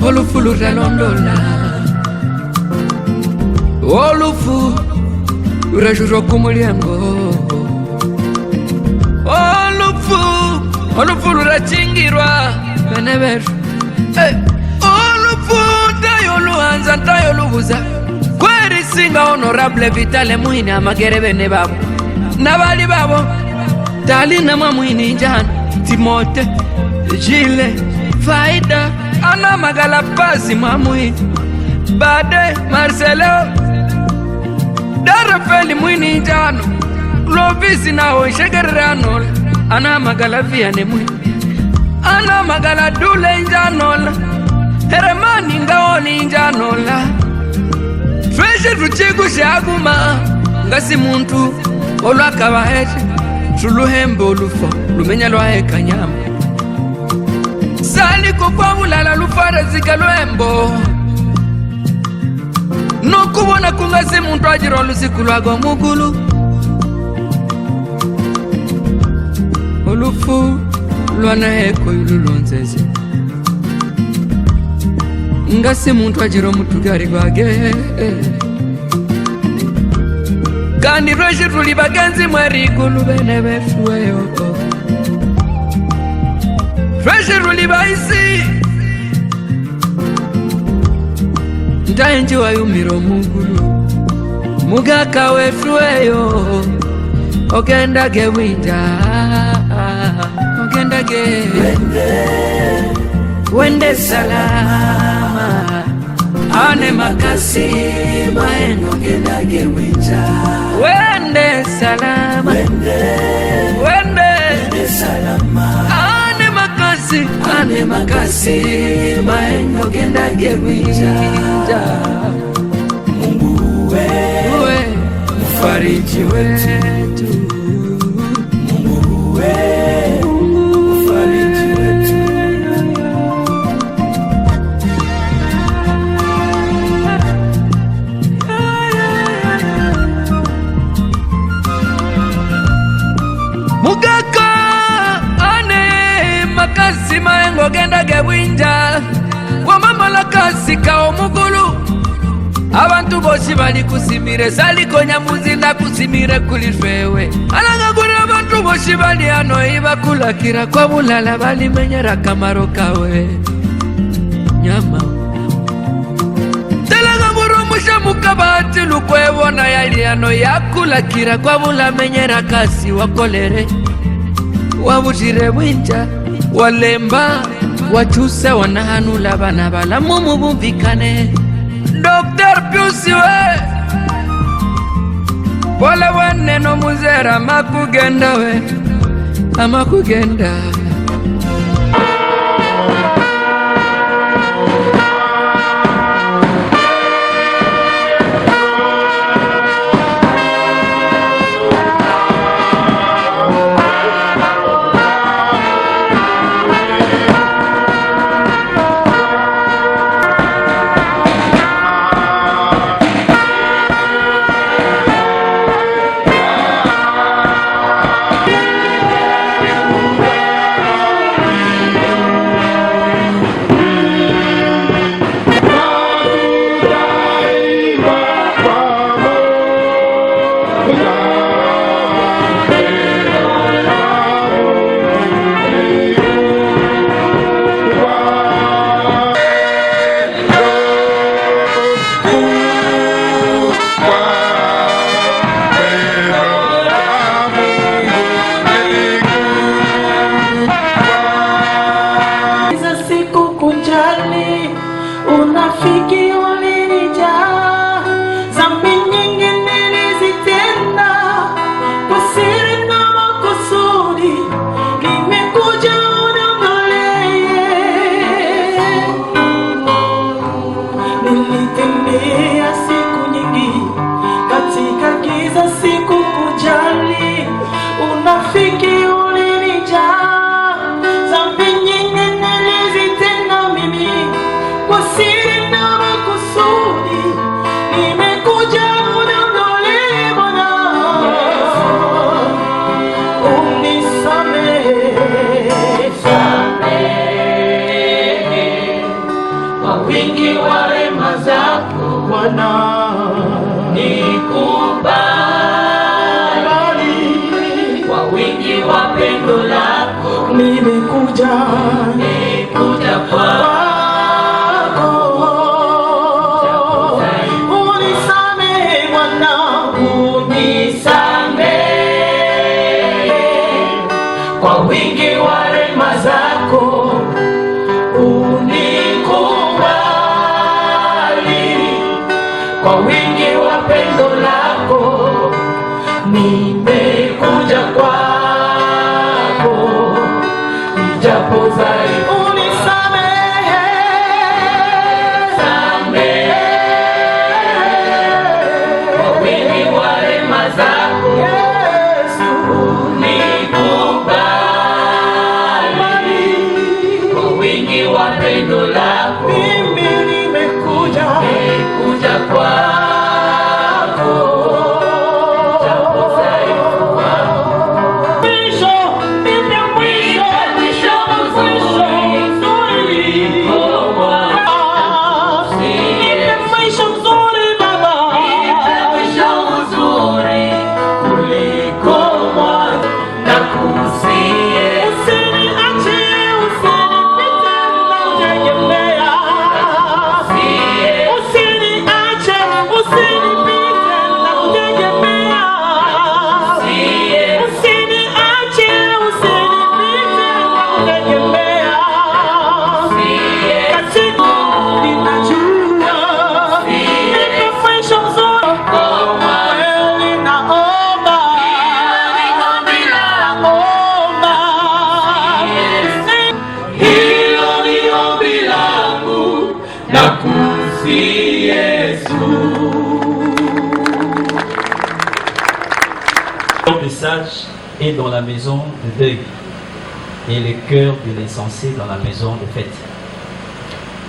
Olufu luralondola, olufu lurajurwa kumulyango, olufu lurachingirwa bene beru. Olufu ntayo luanza ntayo lubuza, kweri singa honorable Vitale Muhini amagere bene babo nabali babo, Talina Muhini njana, Timote Jile Faida ana magala pasi Muhini, Bade Marcelo Darafeli Muhini njano, Lovisi nao shegerano ana magala Viane Muhini, ana magala Dule njanola, Heremani ngaoni njanola, Fresh ruchigu shaguma ngasi muntu olwakaba hete tuluhembe olufo lumenya lwaheka nyama, sali kwa ulala lufara zika lwembo, nokubona kungasi muntu ajira olusiku lwago mugulu, olufu lwana heko yululonzeze ngasi muntu ajira omutugari gwage, kandi rweshi tuli bagenzi mwerigulu bene befuweyo, rweshi tuli baisi ntaenji wayumiro mugulu, mugaka wefuweyo ogendage winda, ogendage wende salama, ane makasi maengo ogendage winda, wende salama, wende salama, ane makasi maengo ogendage winda. Mungu we mfariji wetu, Mungu we mfariji wetu. Mugaka ane makasi maengo gendage winja, kwa mama la kasi kao mugulu, abantu boshi bali kusimire sali konya muzinda kusimire kulifewe, alangagure abantu boshi bali ano iba kulakira kwa bulala bali menyera kamaro kawe nyama, telangagure musha mukabati lukwebona yali ano yakulakira kwa bula menyera kasi wakolere wabutire winja, walemba wachuse wanahanula bana bala mumu bumvikane. Dr. Piusi we pole wene no muzera amakugenda we amakugenda. Bwana unisamehe, kwa wingi wa rehema zako unikubali, kwa wingi wa pendo lako nimekuja kwako, ijapo dhaifu unisamehe, kwa wingi wa rehema zako Yesu unikubali, kwa wingi wa pendo lako mimi nimekuja kwako, ijapo dhaifu mwisho mzuri Baba, mzuri kuliko mwanzo, na kusiye usiniache, usinipite na kutegemea, usiniache, usinipite na kutegemea, usiniache, usinipite na kutegemea, katika ninajua nimefanya mzuri kweli, naomba hilo ni ombi langu, nakusihi Yesu. Le message est dans la maison de deuil et le cœur de l'insensé dans la maison de fête.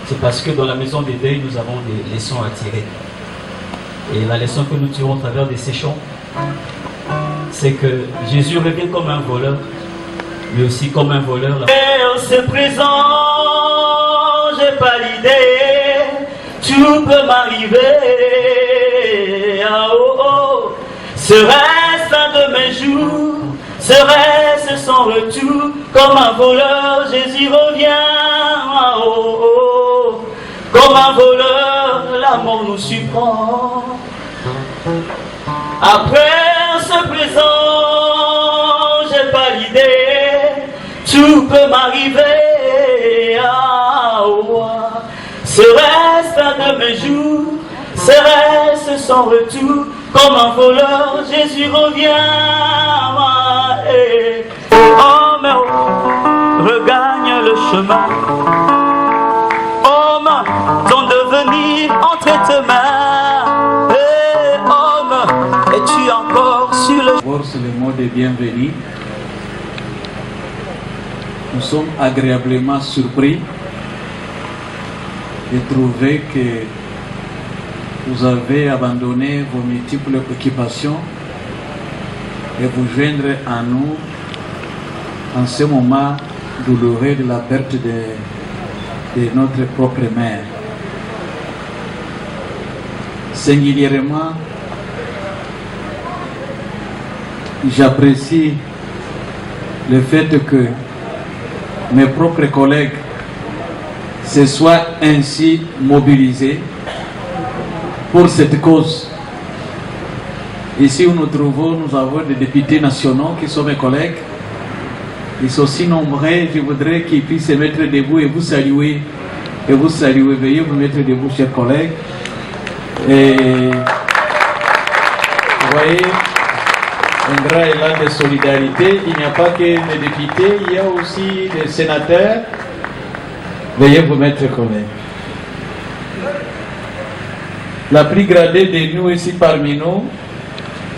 C'est parce que dans la maison de deuil, nous avons des leçons à tirer. Et la leçon que nous tirons au travers de ces chants, c'est que Jésus revient comme un voleur, mais aussi comme un voleur. Et c'est présent, j'ai pas l'idée, tout peut m'arriver. Ah, oh, oh. Serait-ce un de mes jours, serait-ce son retour, comme un voleur, Jésus revient. Ah, oh, oh. Comme un voleur, la mort nous surprend. Après ce présent, j'ai pas l'idée, tout peut m'arriver. Ah, oh, ah. Serait-ce un de mes jours, serait-ce son retour, comme un voleur, Jésus revient. Ah, eh. Homme, regagne le chemin. Homme, ton devenir entre tes mains. Eh, homme, es-tu encore sur le... D'abord, c'est le mot de bienvenue. Nous sommes agréablement surpris de trouver que vous avez abandonné vos multiples occupations et vous joindre à nous en ce moment douloureux de la perte de notre propre mère. Singulièrement, j'apprécie le fait que mes propres collègues se soient ainsi mobilisés pour cette cause. Ici où nous trouvons, nous avons des députés nationaux qui sont mes collègues. Ils sont si nombreux, je voudrais qu'ils puissent se mettre debout et vous saluer. Et vous saluer, veuillez vous mettre debout, chers collègues. Et vous voyez, un grand élan de solidarité. Il n'y a pas que des députés, il y a aussi des sénateurs. Veuillez vous mettre collègues. La plus gradée de nous ici parmi nous,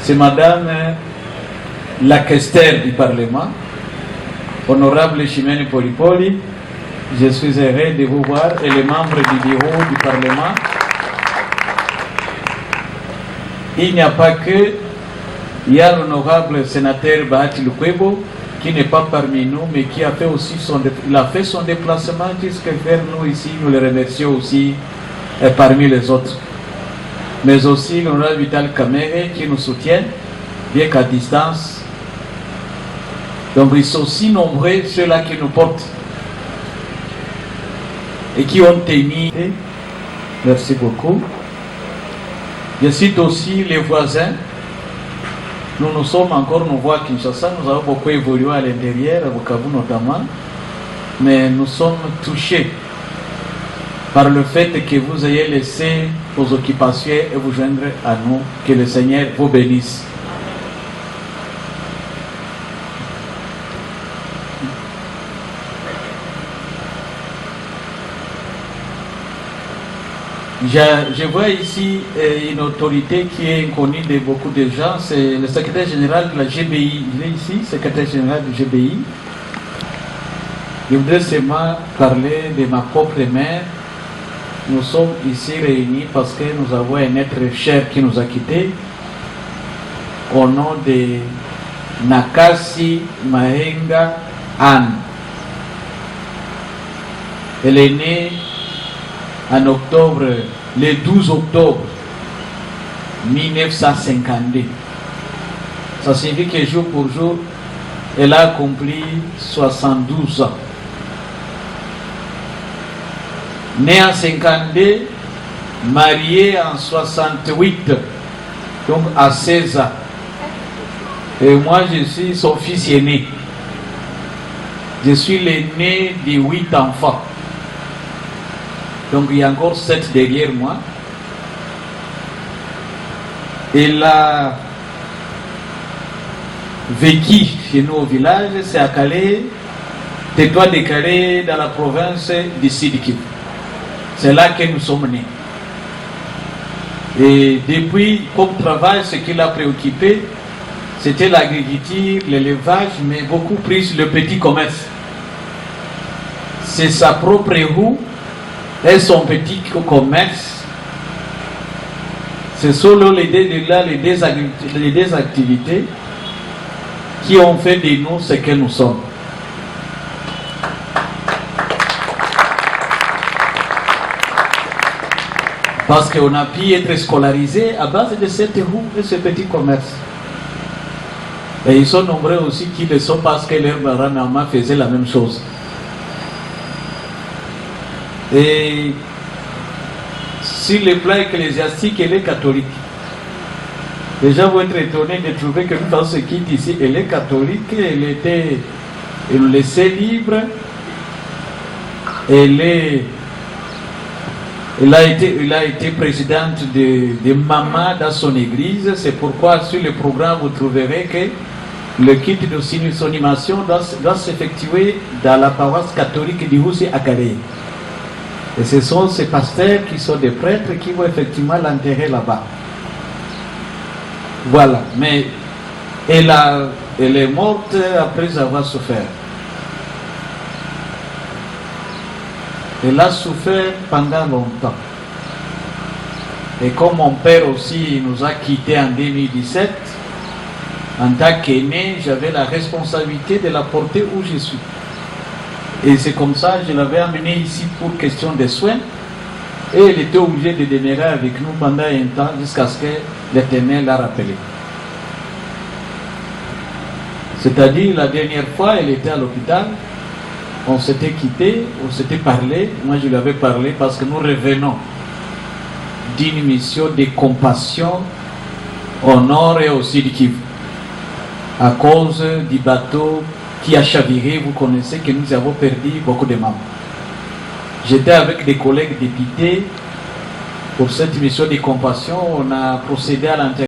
c'est Madame la questeur du Parlement, Honorable Chimène Polipoli. Je suis heureux de vous voir, et les membres du bureau du Parlement. Il n'y a pas que, il y a l'honorable sénateur Bahati Lukwebo, qui n'est pas parmi nous, mais qui a fait aussi son déplacement jusqu'à vers nous ici. Nous le remercions aussi parmi les autres. Mais aussi l'honorable Vital Kamere qui nous soutient, bien qu'à distance. Donc ils sont si nombreux, ceux-là qui nous portent et qui ont tenu. Merci beaucoup. Je cite aussi les voisins. Nous sommes encore nouveaux à Kinshasa, nous avons beaucoup évolué à l'intérieur, à Bukavu notamment, mais nous sommes touchés par le fait que vous ayez laissé vos occupations et vous joindre à nous. Que le Seigneur vous bénisse. Je vois ici une autorité qui est connue de beaucoup de gens, c'est le secrétaire général de la GBI. Il est ici, secrétaire général de GBI. Je voudrais seulement parler de ma propre mère. Nous sommes ici réunis parce que nous avons un être cher qui nous a quittés au nom de Nakasi Mahenga Anne. Elle est née en octobre, le 12 octobre 1952. Ça signifie que jour pour jour, elle a accompli 72 ans. Née en 52, mariée en 68, donc à 16 ans. Et moi, je suis son fils aîné. Je suis l'aîné de 8 enfants. Donc il y a encore 7 derrière moi. Elle a vécu chez nous au village, c'est à Calais, territoire de Calais, dans la province du Sud-Kivu. C'est là que nous sommes nés. Et depuis, comme travail, ce qui l'a préoccupé, c'était l'agriculture, l'élevage, mais beaucoup plus le petit commerce. C'est sa propre roue et son petit commerce. C'est seulement les deux activités qui ont fait de nous ce que nous sommes. Parce qu'on a pu être scolarisé à base de cette roue et ce petit commerce. Et ils sont nombreux aussi qui le sont parce que leur parents faisaient la même chose. Et sur le plan ecclésiastique, elle est catholique. Les gens vont être étonnés de trouver que dans ce qui est ici, elle est catholique, elle laissait libre, elle a été présidente de Mama dans son église. C'est pourquoi sur le programme vous trouverez que le culte de son animation doit s'effectuer dans la paroisse catholique du Houssi à Calais. Et ce sont ces pasteurs qui sont des prêtres qui vont effectivement l'enterrer là-bas. Voilà, mais elle est morte après avoir souffert. Elle a souffert pendant longtemps. Et comme mon père aussi nous a quittés en 2017, en tant qu'aîné, j'avais la responsabilité de la porter où je suis. Et c'est comme ça que je l'avais amenée ici pour question de soins. Et elle était obligée de demeurer avec nous pendant un temps jusqu'à ce que l'Éternel l'a rappelé. C'est-à-dire, la dernière fois, elle était à l'hôpital. On s'était quitté, on s'était parlé. Moi, je lui avais parlé parce que nous revenons d'une mission de compassion au nord et au Sud-Kivu. À cause du bateau qui a chaviré, vous connaissez que nous avons perdu beaucoup de membres. J'étais avec des collègues députés pour cette mission de compassion. On a procédé à l'intégration